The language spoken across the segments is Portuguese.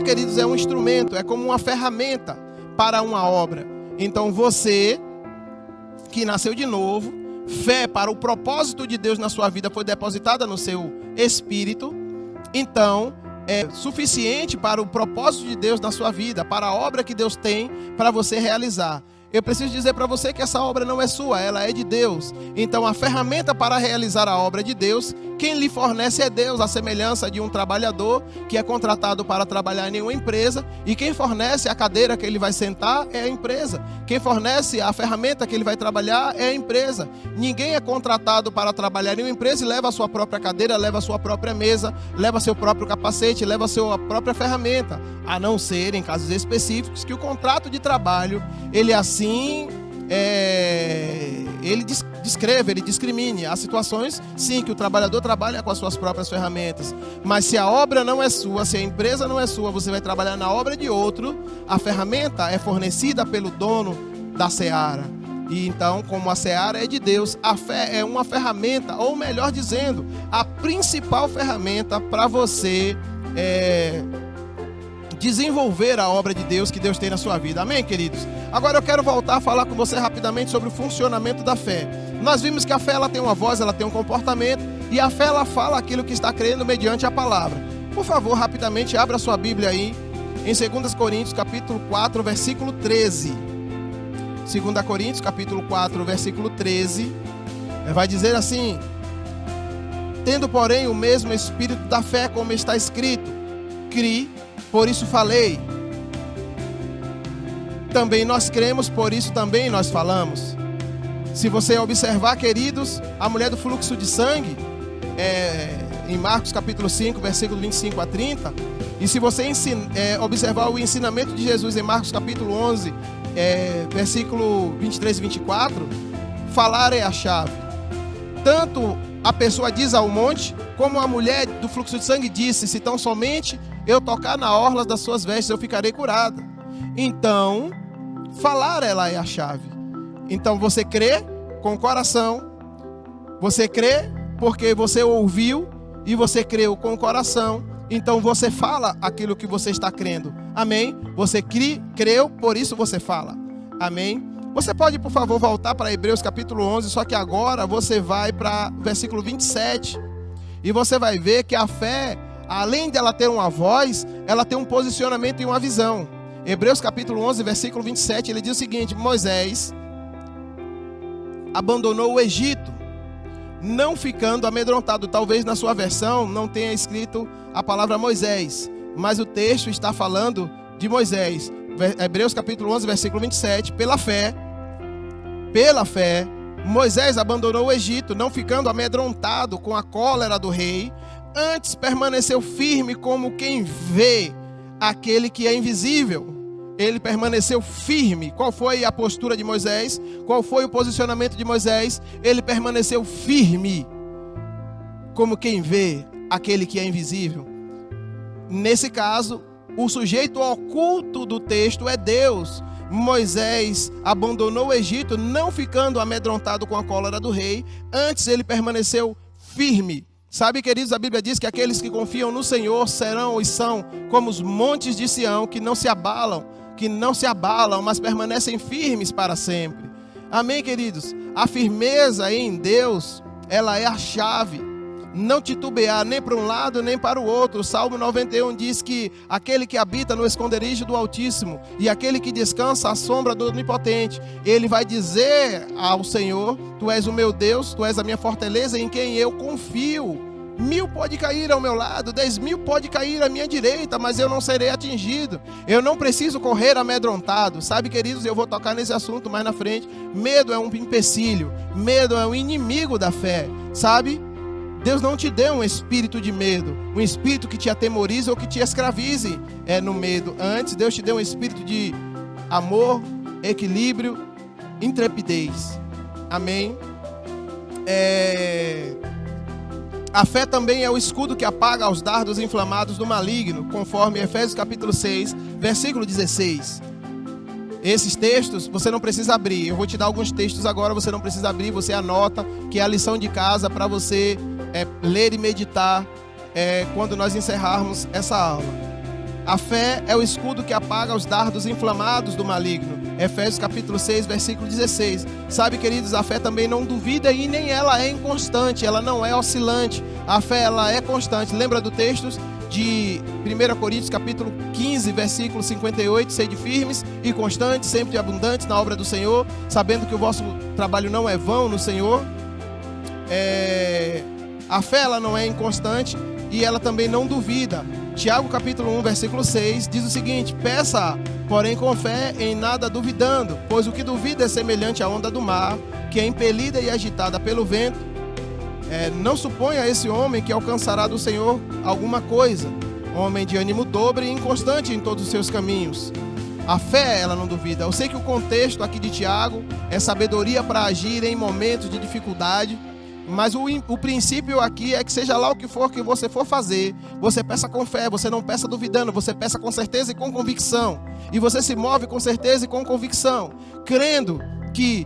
queridos, é um instrumento, é como uma ferramenta para uma obra. Então você que nasceu de novo, fé para o propósito de Deus na sua vida foi depositada no seu espírito, então é suficiente para o propósito de Deus na sua vida, para a obra que Deus tem para você realizar. Eu preciso dizer para você que essa obra não é sua, ela é de Deus. Então a ferramenta para realizar a obra de Deus, quem lhe fornece é Deus, a semelhança de um trabalhador que é contratado para trabalhar em uma empresa, e quem fornece a cadeira que ele vai sentar é a empresa. Quem fornece a ferramenta que ele vai trabalhar é a empresa. Ninguém é contratado para trabalhar em uma empresa e leva a sua própria cadeira, leva a sua própria mesa, leva seu próprio capacete, leva a sua própria ferramenta, a não ser em casos específicos que o contrato de trabalho, ele assim, ele descreve, ele discrimine. Há situações, sim, que o trabalhador trabalha com as suas próprias ferramentas. Mas se a obra não é sua, se a empresa não é sua, você vai trabalhar na obra de outro, a ferramenta é fornecida pelo dono da seara. E então, como a seara é de Deus, a fé é uma ferramenta, ou melhor dizendo, a principal ferramenta para você desenvolver a obra de Deus que Deus tem na sua vida. Amém, queridos? Agora eu quero voltar a falar com você rapidamente sobre o funcionamento da fé. Nós vimos que a fé, ela tem uma voz, ela tem um comportamento, e a fé, ela fala aquilo que está crendo mediante a palavra. Por favor, rapidamente abra a sua Bíblia aí em 2 Coríntios capítulo 4, versículo 13. 2 Coríntios capítulo 4, versículo 13, vai dizer assim: tendo, porém, o mesmo espírito da fé, como está escrito, cri, por isso falei. Também nós cremos, por isso também nós falamos. Se você observar, queridos, a mulher do fluxo de sangue, em Marcos capítulo 5, versículo 25 a 30, e se você observar o ensinamento de Jesus em Marcos capítulo 11, versículo 23 e 24, falar é a chave. Tanto a pessoa diz ao monte, como a mulher do fluxo de sangue disse: se tão somente eu tocar na orla das suas vestes, eu ficarei curada. Então, falar, ela é a chave. Então você crê com o coração, você crê porque você ouviu e você creu com o coração, então você fala aquilo que você está crendo. Amém? Você creu, por isso você fala. Amém? Você pode, por favor, voltar para Hebreus capítulo 11, só que agora você vai para o versículo 27, e você vai ver que a fé, além dela ter uma voz, ela tem um posicionamento e uma visão. Hebreus capítulo 11, versículo 27, ele diz o seguinte: Moisés abandonou o Egito, não ficando amedrontado. Talvez na sua versão não tenha escrito a palavra Moisés, mas o texto está falando de Moisés. Hebreus capítulo 11, versículo 27, pela fé, Moisés abandonou o Egito, não ficando amedrontado com a cólera do rei, antes permaneceu firme como quem vê aquele que é invisível. Ele permaneceu firme. Qual foi a postura de Moisés? Qual foi o posicionamento de Moisés? Ele permaneceu firme como quem vê aquele que é invisível. Nesse caso, o sujeito oculto do texto é Deus. Moisés abandonou o Egito, não ficando amedrontado com a cólera do rei, antes ele permaneceu firme. Sabe, queridos, a Bíblia diz que aqueles que confiam no Senhor serão e são como os montes de Sião, que não se abalam, mas permanecem firmes para sempre. Amém, queridos? A firmeza em Deus, ela é a chave. Não titubear nem para um lado nem para o outro. O Salmo 91 diz que aquele que habita no esconderijo do Altíssimo e aquele que descansa à sombra do Onipotente, ele vai dizer ao Senhor: tu és o meu Deus, tu és a minha fortaleza em quem eu confio. 1000 pode cair ao meu lado, 10.000 pode cair à minha direita, mas eu não serei atingido. Eu não preciso correr amedrontado. Sabe, queridos, eu vou tocar nesse assunto mais na frente. Medo é um empecilho, medo é um inimigo da fé, sabe? Deus não te deu um espírito de medo, um espírito que te atemorize ou que te escravize no medo. Antes, Deus te deu um espírito de amor, equilíbrio, intrepidez. Amém? A fé também é o escudo que apaga os dardos inflamados do maligno, conforme Efésios capítulo 6, versículo 16. Esses textos você não precisa abrir. Eu vou te dar alguns textos agora, você não precisa abrir, você anota, que é a lição de casa para você ler e meditar quando nós encerrarmos essa aula. A fé é o escudo que apaga os dardos inflamados do maligno. Efésios capítulo 6, versículo 16. Sabe, queridos, a fé também não duvida e nem ela é inconstante, ela não é oscilante. A fé, ela é constante. Lembra do texto de 1 Coríntios capítulo 15, versículo 58, sede firmes e constantes, sempre abundantes na obra do Senhor, sabendo que o vosso trabalho não é vão no Senhor. A fé, ela não é inconstante e ela também não duvida. Tiago capítulo 1, versículo 6 diz o seguinte: peça, porém com fé, em nada duvidando, pois o que duvida é semelhante à onda do mar, que é impelida e agitada pelo vento. Não suponha esse homem que alcançará do Senhor alguma coisa. Homem de ânimo dobre e inconstante em todos os seus caminhos. A fé, ela não duvida. Eu sei que o contexto aqui de Tiago é sabedoria para agir em momentos de dificuldade, mas o princípio aqui é que seja lá o que for que você for fazer, você peça com fé, você não peça duvidando, você peça com certeza e com convicção. E você se move com certeza e com convicção, crendo que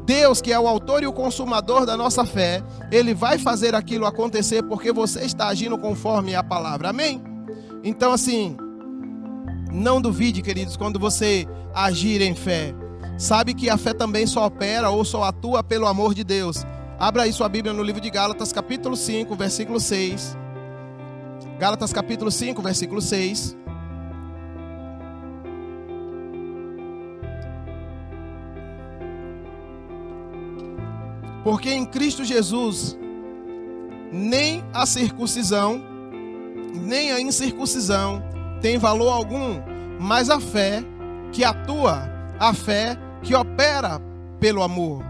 Deus, que é o autor e o consumador da nossa fé, Ele vai fazer aquilo acontecer porque você está agindo conforme a palavra. Amém? Então, assim, não duvide, queridos, quando você agir em fé. Sabe que a fé também só opera ou só atua pelo amor de Deus. Abra aí sua Bíblia no livro de Gálatas, capítulo 5, versículo 6. Gálatas, capítulo 5, versículo 6. Porque em Cristo Jesus, nem a circuncisão, nem a incircuncisão tem valor algum, mas a fé que atua, a fé que opera pelo amor.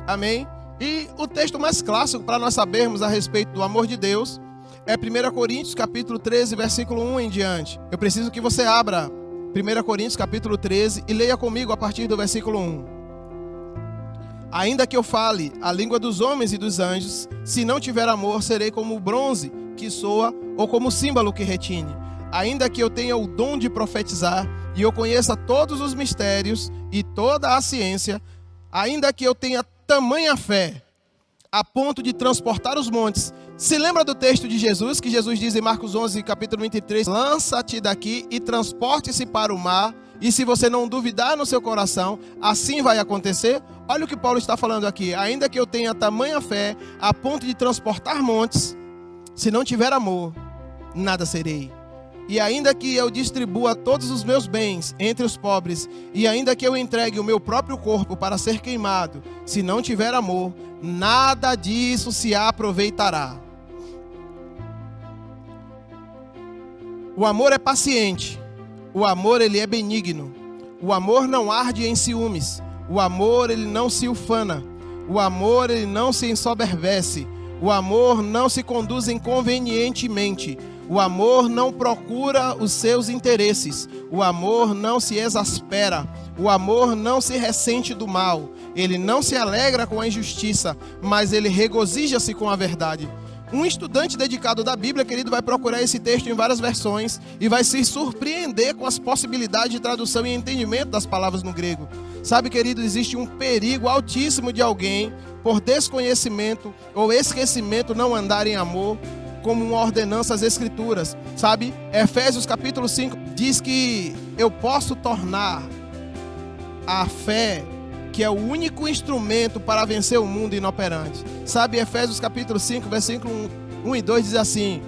Amém? E o texto mais clássico para nós sabermos a respeito do amor de Deus é 1 Coríntios capítulo 13, versículo 1 em diante. Eu preciso que você abra 1 Coríntios capítulo 13 e leia comigo a partir do versículo 1. Ainda que eu fale a língua dos homens e dos anjos, se não tiver amor, serei como o bronze que soa ou como o símbolo que retine. Ainda que eu tenha o dom de profetizar e eu conheça todos os mistérios e toda a ciência, ainda que eu tenha tamanha fé a ponto de transportar os montes. Se lembra do texto de Jesus, que Jesus diz em Marcos 11, capítulo 23, lança-te daqui e transporte-se para o mar, e se você não duvidar no seu coração, assim vai acontecer. Olha o que Paulo está falando aqui: ainda que eu tenha tamanha fé a ponto de transportar montes, se não tiver amor, nada serei. E ainda que eu distribua todos os meus bens entre os pobres, e ainda que eu entregue o meu próprio corpo para ser queimado, se não tiver amor, nada disso se aproveitará. O amor é paciente, o amor ele é benigno, o amor não arde em ciúmes, o amor ele não se ufana, o amor ele não se ensoberbece, o amor não se conduz inconvenientemente, o amor não procura os seus interesses, o amor não se exaspera, o amor não se ressente do mal, ele não se alegra com a injustiça, mas ele regozija-se com a verdade. Um estudante dedicado da Bíblia, querido, vai procurar esse texto em várias versões e vai se surpreender com as possibilidades de tradução e entendimento das palavras no grego. Sabe, querido, existe um perigo altíssimo de alguém, por desconhecimento ou esquecimento, não andar em amor, como uma ordenança às Escrituras. Sabe, Efésios capítulo 5 diz que eu posso tornar a fé, que é o único instrumento para vencer o mundo inoperante. Sabe, Efésios capítulo 5, versículo 1 e 2 diz assim: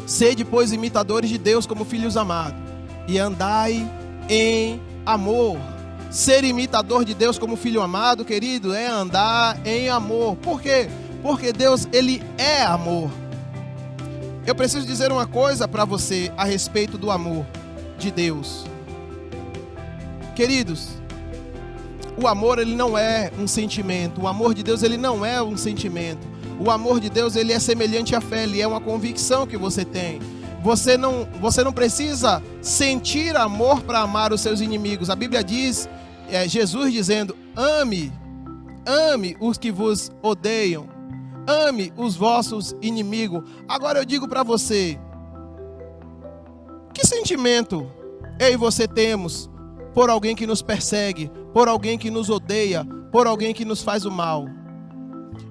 sede, pois, imitadores de Deus como filhos amados, e andai em amor. Ser imitador de Deus como filho amado, querido, é andar em amor. Por quê? Porque Deus, ele é amor. Eu preciso dizer uma coisa para você a respeito do amor de Deus. Queridos, o amor, ele não é um sentimento. O amor de Deus, ele não é um sentimento. O amor de Deus, ele é semelhante à fé, ele é uma convicção que você tem. Você não precisa sentir amor para amar os seus inimigos. A Bíblia diz, Jesus dizendo, ame os que vos odeiam. Ame os vossos inimigos. Agora eu digo para você, que sentimento eu e você temos por alguém que nos persegue, por alguém que nos odeia, por alguém que nos faz o mal?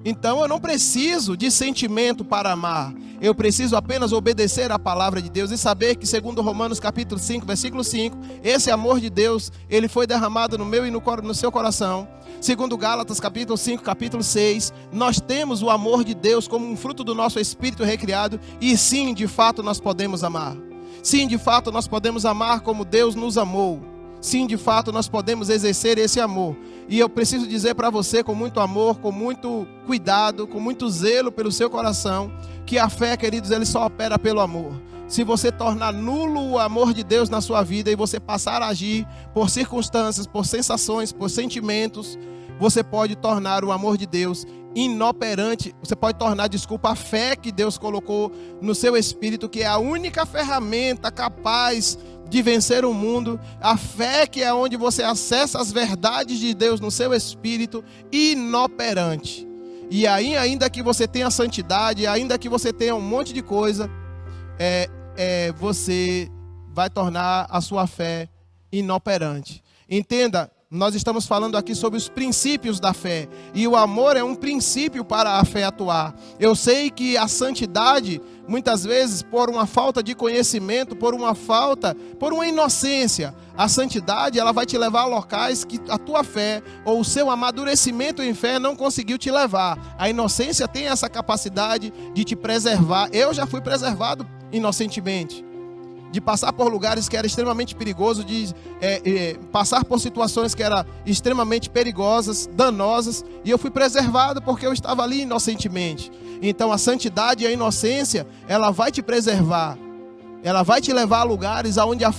Então eu não preciso de sentimento para amar. Eu preciso apenas obedecer à palavra de Deus e saber que, segundo Romanos capítulo 5, versículo 5, esse amor de Deus, ele foi derramado no meu e no seu coração. Segundo Gálatas capítulo 5, capítulo 6, nós temos o amor de Deus como um fruto do nosso espírito recriado, e sim, de fato, nós podemos amar. Sim, de fato, nós podemos amar como Deus nos amou. Sim, de fato, nós podemos exercer esse amor. E eu preciso dizer para você, com muito amor, com muito cuidado, com muito zelo pelo seu coração, que a fé, queridos, ele só opera pelo amor. Se você tornar nulo o amor de Deus na sua vida e você passar a agir por circunstâncias, por sensações, por sentimentos, você pode tornar o amor de Deus inoperante. Você pode tornar, a fé que Deus colocou no seu espírito, que é a única ferramenta capaz de vencer o mundo, a fé que é onde você acessa as verdades de Deus no seu espírito, inoperante. E aí, ainda que você tenha santidade, ainda que você tenha um monte de coisa, você vai tornar a sua fé inoperante. Entenda, nós estamos falando aqui sobre os princípios da fé, e o amor é um princípio para a fé atuar. Eu sei que a santidade, muitas vezes, por uma falta de conhecimento, por uma inocência, a santidade, ela vai te levar a locais que a tua fé ou o seu amadurecimento em fé não conseguiu te levar. A inocência tem essa capacidade de te preservar. Eu já fui preservado inocentemente, de passar por lugares que era extremamente perigoso, de passar por situações que eram extremamente perigosas, danosas, e eu fui preservado porque eu estava ali inocentemente. Então a santidade e a inocência, ela vai te preservar, ela vai te levar a lugares onde a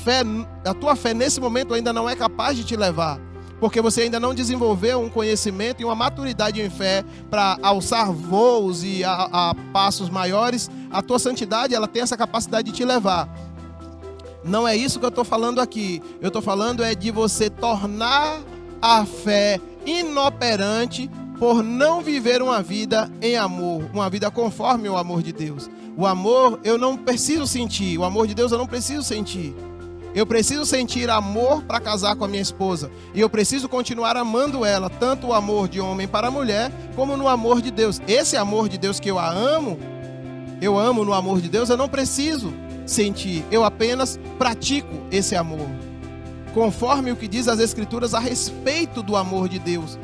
tua fé nesse momento ainda não é capaz de te levar, porque você ainda não desenvolveu um conhecimento e uma maturidade em fé para alçar voos e a passos maiores. A tua santidade, ela tem essa capacidade de te levar. Não é isso que eu estou falando aqui. Eu estou falando de você tornar a fé inoperante por não viver uma vida em amor, uma vida conforme o amor de Deus. O amor eu não preciso sentir, o amor de Deus eu não preciso sentir. Eu preciso sentir amor para casar com a minha esposa, e eu preciso continuar amando ela, tanto o amor de homem para mulher, como no amor de Deus. Esse amor de Deus que eu amo no amor de Deus, eu não preciso sentir, eu apenas pratico esse amor, conforme o que diz as Escrituras a respeito do amor de Deus,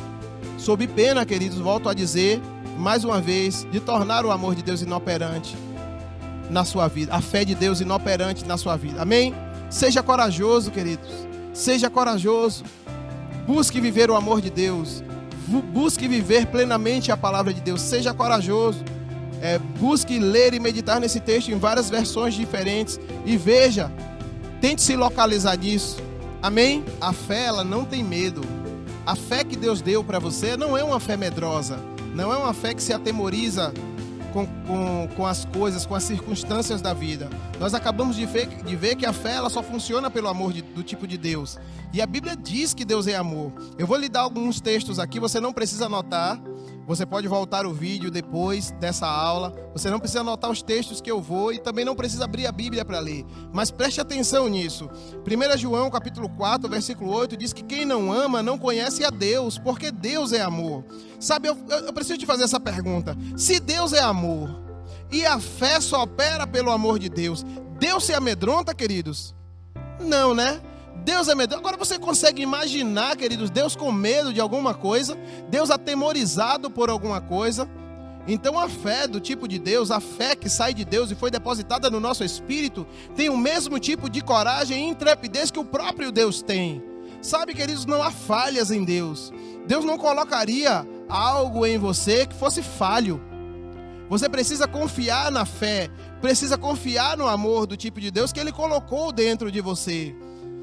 sob pena, queridos, volto a dizer mais uma vez, de tornar o amor de Deus inoperante na sua vida, a fé de Deus inoperante na sua vida. Amém? Seja corajoso, queridos, seja corajoso, busque viver o amor de Deus, busque viver plenamente a palavra de Deus, seja corajoso. Busque ler e meditar nesse texto em várias versões diferentes e veja, tente se localizar nisso. Amém? A fé, ela não tem medo. A fé que Deus deu para você não é uma fé medrosa, não é uma fé que se atemoriza com as coisas, com as circunstâncias da vida. Nós acabamos de ver que a fé, ela só funciona pelo amor do tipo de Deus. E a Bíblia diz que Deus é amor. Eu vou lhe dar alguns textos aqui, você não precisa anotar. Você pode voltar o vídeo depois dessa aula. Você não precisa anotar os textos que eu vou e também não precisa abrir a Bíblia para ler. Mas preste atenção nisso. 1 João capítulo 4, versículo 8 diz que quem não ama não conhece a Deus, porque Deus é amor. Sabe, eu preciso te fazer essa pergunta. Se Deus é amor e a fé só opera pelo amor de Deus, Deus se amedronta, queridos? Não, né? Deus é medroso. Agora você consegue imaginar, queridos, Deus com medo de alguma coisa, Deus atemorizado por alguma coisa? Então a fé do tipo de Deus, a fé que sai de Deus e foi depositada no nosso espírito, tem o mesmo tipo de coragem e intrepidez que o próprio Deus tem. Sabe, queridos, não há falhas em Deus. Deus não colocaria algo em você que fosse falho. Você precisa confiar na fé, precisa confiar no amor do tipo de Deus que Ele colocou dentro de você.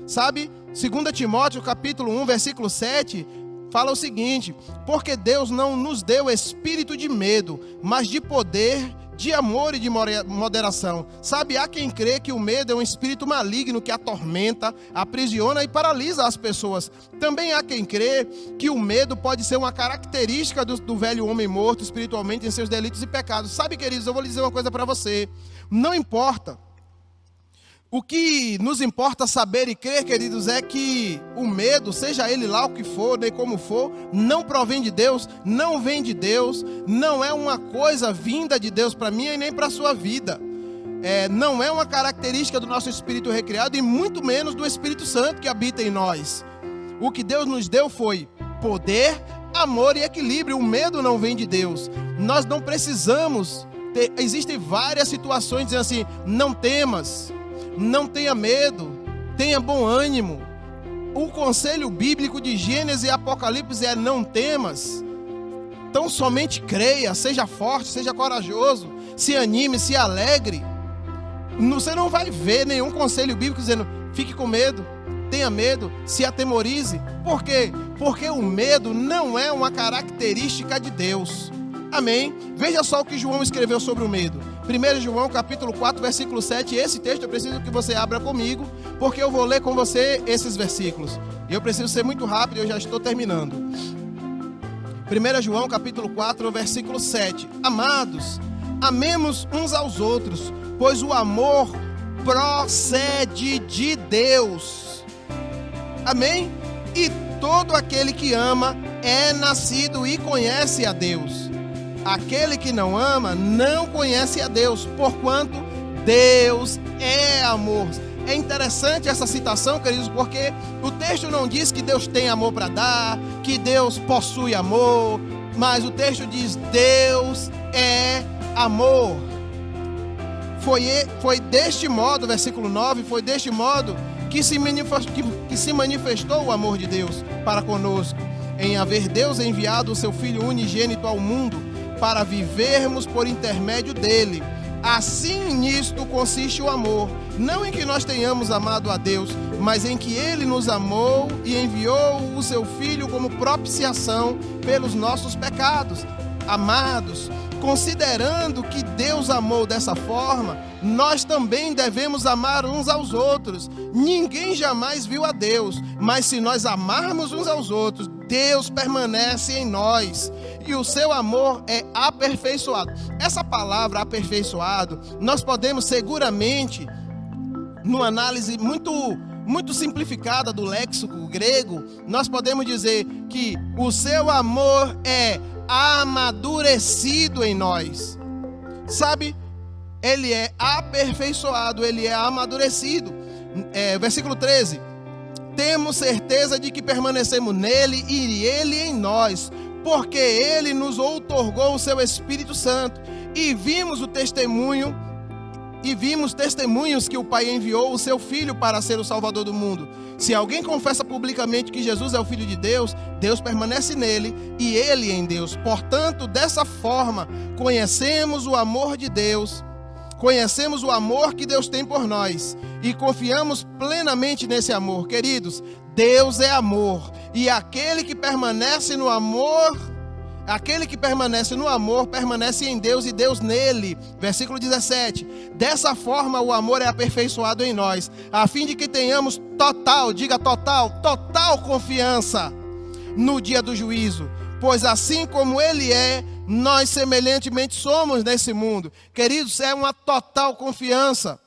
Sabe, 2 Timóteo capítulo 1, versículo 7, fala o seguinte: porque Deus não nos deu espírito de medo, mas de poder, de amor e de moderação. Sabe, há quem crê que o medo é um espírito maligno que atormenta, aprisiona e paralisa as pessoas. Também há quem crê que o medo pode ser uma característica do velho homem morto espiritualmente em seus delitos e pecados. Sabe, queridos, eu vou lhe dizer uma coisa para você. Não importa O que nos importa saber e crer, queridos, é que o medo, seja ele lá o que for, nem como for, não provém de Deus, não vem de Deus, não é uma coisa vinda de Deus para mim e nem para a sua vida. Não é uma característica do nosso espírito recriado e muito menos do Espírito Santo que habita em nós. O que Deus nos deu foi poder, amor e equilíbrio. O medo não vem de Deus. Nós não precisamos ter... Existem várias situações dizendo assim: não temas, não tenha medo, tenha bom ânimo. O conselho bíblico de Gênesis e Apocalipse é: não temas, tão somente creia, seja forte, seja corajoso, se anime, se alegre. Você não vai ver nenhum conselho bíblico dizendo: fique com medo, tenha medo, se atemorize. Por quê? Porque o medo não é uma característica de Deus. Amém? Veja só o que João escreveu sobre o medo. 1 João capítulo 4, versículo 7. Esse texto eu preciso que você abra comigo, porque eu vou ler com você esses versículos. E eu preciso ser muito rápido, eu já estou terminando. 1 João capítulo 4, versículo 7. Amados, amemos uns aos outros, pois o amor procede de Deus. Amém? E todo aquele que ama é nascido e conhece a Deus. Aquele que não ama não conhece a Deus, porquanto Deus é amor. É interessante essa citação, queridos, porque o texto não diz que Deus tem amor para dar, que Deus possui amor, mas o texto diz: Deus é amor. Foi deste modo, versículo 9, foi deste modo que se manifestou o amor de Deus para conosco, em haver Deus enviado o seu Filho unigênito ao mundo, para vivermos por intermédio dele. Assim nisto consiste o amor, não em que nós tenhamos amado a Deus, mas em que ele nos amou e enviou o seu Filho como propiciação pelos nossos pecados. Amados, considerando que Deus amou dessa forma, nós também devemos amar uns aos outros. Ninguém jamais viu a Deus, mas se nós amarmos uns aos outros, Deus permanece em nós e o seu amor é aperfeiçoado. Essa palavra aperfeiçoado, nós podemos seguramente, numa análise muito simplificada do léxico grego, nós podemos dizer que o seu amor é amadurecido em nós. Sabe? Ele é aperfeiçoado, ele é amadurecido. Versículo 13. Temos certeza de que permanecemos nele e ele em nós, porque ele nos outorgou o seu Espírito Santo, e vimos testemunhos que o Pai enviou o seu Filho para ser o Salvador do mundo. Se alguém confessa publicamente que Jesus é o Filho de Deus, Deus permanece nele e ele em Deus. Portanto, dessa forma, conhecemos o amor de Deus, conhecemos o amor que Deus tem por nós e confiamos plenamente nesse amor. Queridos, Deus é amor, e aquele que permanece no amor permanece em Deus e Deus nele. Versículo 17. Dessa forma o amor é aperfeiçoado em nós, a fim de que tenhamos total confiança no dia do juízo. Pois assim como ele é, nós semelhantemente somos nesse mundo. Queridos, é uma total confiança.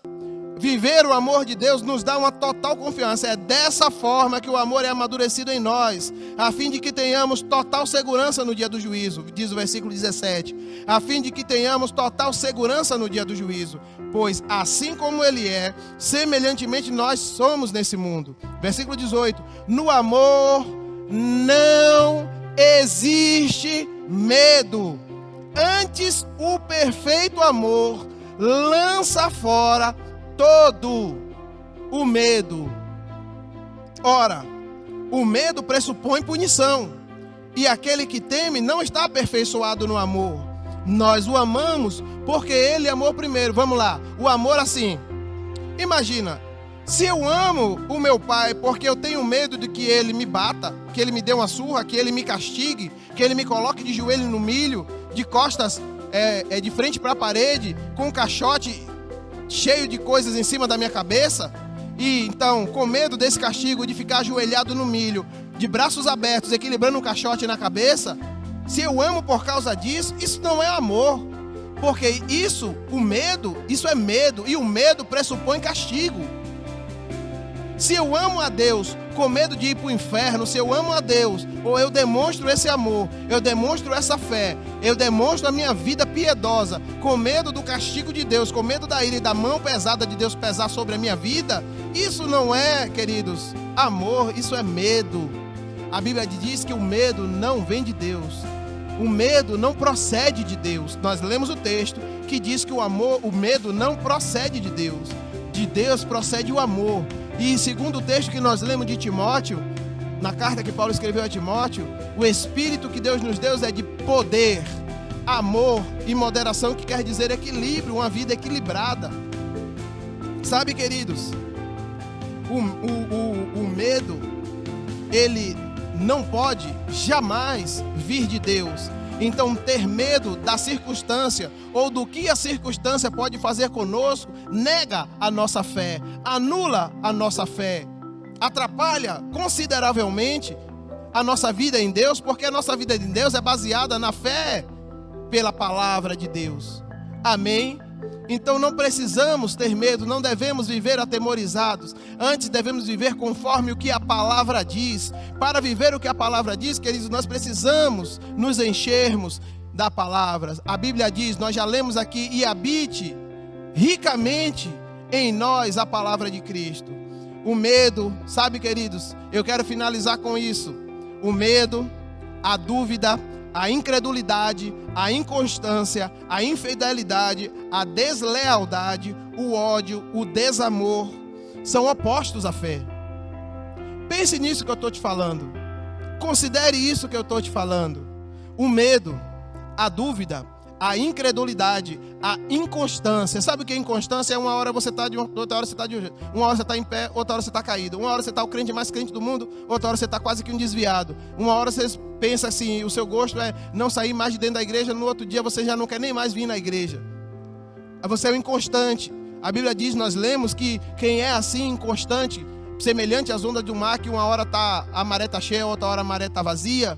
Viver o amor de Deus nos dá uma total confiança. É dessa forma que o amor é amadurecido em nós, a fim de que tenhamos total segurança no dia do juízo, diz o versículo 17. A fim de que tenhamos total segurança no dia do juízo. Pois assim como ele é, semelhantemente nós somos nesse mundo. Versículo 18. No amor não existe medo. Antes, o perfeito amor lança fora todo o medo. Ora, o medo pressupõe punição, e aquele que teme não está aperfeiçoado no amor. Nós o amamos porque ele amou primeiro. Vamos lá, o amor assim. Imagina, se eu amo o meu pai porque eu tenho medo de que ele me bata, que ele me dê uma surra, que ele me castigue, que ele me coloque de joelho no milho, de costas de frente para a parede, com um caixote cheio de coisas em cima da minha cabeça, e então, com medo desse castigo, de ficar ajoelhado no milho, de braços abertos, equilibrando um caixote na cabeça, se eu amo por causa disso, isso não é amor. Porque isso é medo, e o medo pressupõe castigo. Se eu amo a Deus com medo de ir para o inferno, se eu amo a Deus, ou eu demonstro esse amor, eu demonstro essa fé, eu demonstro a minha vida piedosa, com medo do castigo de Deus, com medo da ira e da mão pesada de Deus pesar sobre a minha vida, isso não é, queridos, amor, isso é medo. A Bíblia diz que o medo não vem de Deus. O medo não procede de Deus. Nós lemos o texto que diz que o medo não procede de Deus. De Deus procede o amor. E segundo o texto que nós lemos de Timóteo, na carta que Paulo escreveu a Timóteo, o Espírito que Deus nos deu é de poder, amor e moderação, que quer dizer equilíbrio, uma vida equilibrada. Sabe, queridos, o medo, ele não pode jamais vir de Deus. Então, ter medo da circunstância ou do que a circunstância pode fazer conosco nega a nossa fé, anula a nossa fé, atrapalha consideravelmente a nossa vida em Deus, porque a nossa vida em Deus é baseada na fé pela palavra de Deus. Amém? Então não precisamos ter medo, não devemos viver atemorizados. Antes devemos viver conforme o que a palavra diz. Para viver o que a palavra diz, queridos, nós precisamos nos enchermos da palavra. A Bíblia diz, nós já lemos aqui, e habite ricamente em nós a palavra de Cristo. O medo, sabe, queridos, eu quero finalizar com isso. O medo, a dúvida, a incredulidade, a inconstância, a infidelidade, a deslealdade, o ódio, o desamor, são opostos à fé. Pense nisso que eu estou te falando. Considere isso que eu estou te falando. O medo, a dúvida, a incredulidade, a inconstância. Sabe o que é inconstância? É uma hora você está de um, outra hora você está de um jeito. Uma hora você está em pé, outra hora você está caído. Uma hora você está o crente mais crente do mundo, outra hora você está quase que um desviado. Uma hora você pensa assim, o seu gosto é não sair mais de dentro da igreja, no outro dia você já não quer nem mais vir na igreja. Você é um inconstante. A Bíblia diz, nós lemos que quem é assim, inconstante, semelhante às ondas do mar, que uma hora a maré está cheia, outra hora a maré está vazia.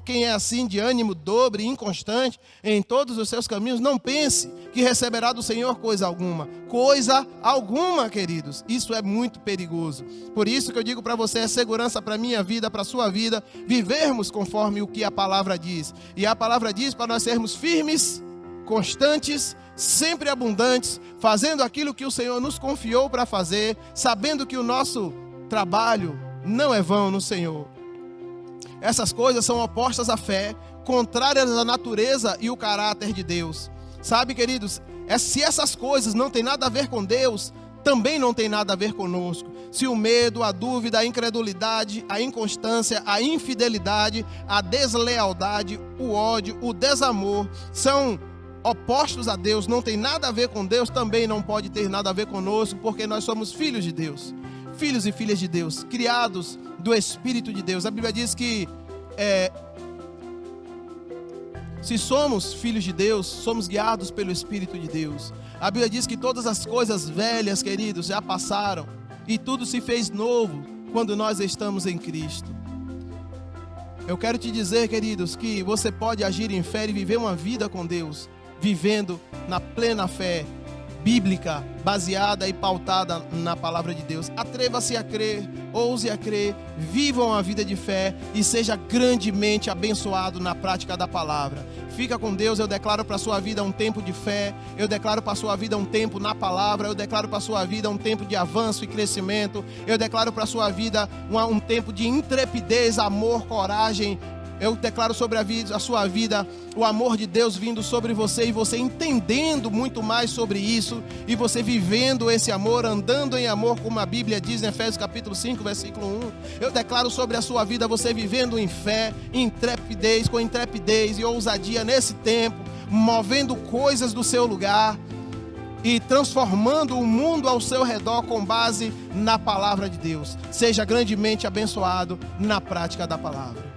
Quem é assim, de ânimo dobre e inconstante em todos os seus caminhos, não pense que receberá do Senhor coisa alguma. Coisa alguma, queridos. Isso é muito perigoso. Por isso que eu digo para você, é segurança para a minha vida, para a sua vida, vivermos conforme o que a palavra diz. E a palavra diz para nós sermos firmes, constantes, sempre abundantes, fazendo aquilo que o Senhor nos confiou para fazer, sabendo que o nosso trabalho não é vão no Senhor. Essas coisas são opostas à fé, contrárias à natureza e o caráter de Deus. Sabe, queridos, se essas coisas não têm nada a ver com Deus, também não tem nada a ver conosco. Se o medo, a dúvida, a incredulidade, a inconstância, a infidelidade, a deslealdade, o ódio, o desamor são opostos a Deus, não tem nada a ver com Deus, também não pode ter nada a ver conosco, porque nós somos filhos de Deus. Filhos e filhas de Deus, criados do Espírito de Deus. A Bíblia diz que se somos filhos de Deus, somos guiados pelo Espírito de Deus. A Bíblia diz que todas as coisas velhas, queridos, já passaram e tudo se fez novo quando nós estamos em Cristo. Eu quero te dizer, queridos, que você pode agir em fé e viver uma vida com Deus, vivendo na plena fé bíblica, baseada e pautada na palavra de Deus. Atreva-se a crer, ouse a crer, viva uma vida de fé e seja grandemente abençoado na prática da palavra. Fica com Deus. Eu declaro para a sua vida um tempo de fé, eu declaro para a sua vida um tempo na palavra, eu declaro para a sua vida um tempo de avanço e crescimento, eu declaro para a sua vida um tempo de intrepidez, amor, coragem. Eu declaro sobre a sua vida o amor de Deus vindo sobre você e você entendendo muito mais sobre isso e você vivendo esse amor, andando em amor, como a Bíblia diz em Efésios capítulo 5, versículo 1. Eu declaro sobre a sua vida você vivendo em fé, com intrepidez e ousadia nesse tempo, movendo coisas do seu lugar e transformando o mundo ao seu redor com base na palavra de Deus. Seja grandemente abençoado na prática da palavra.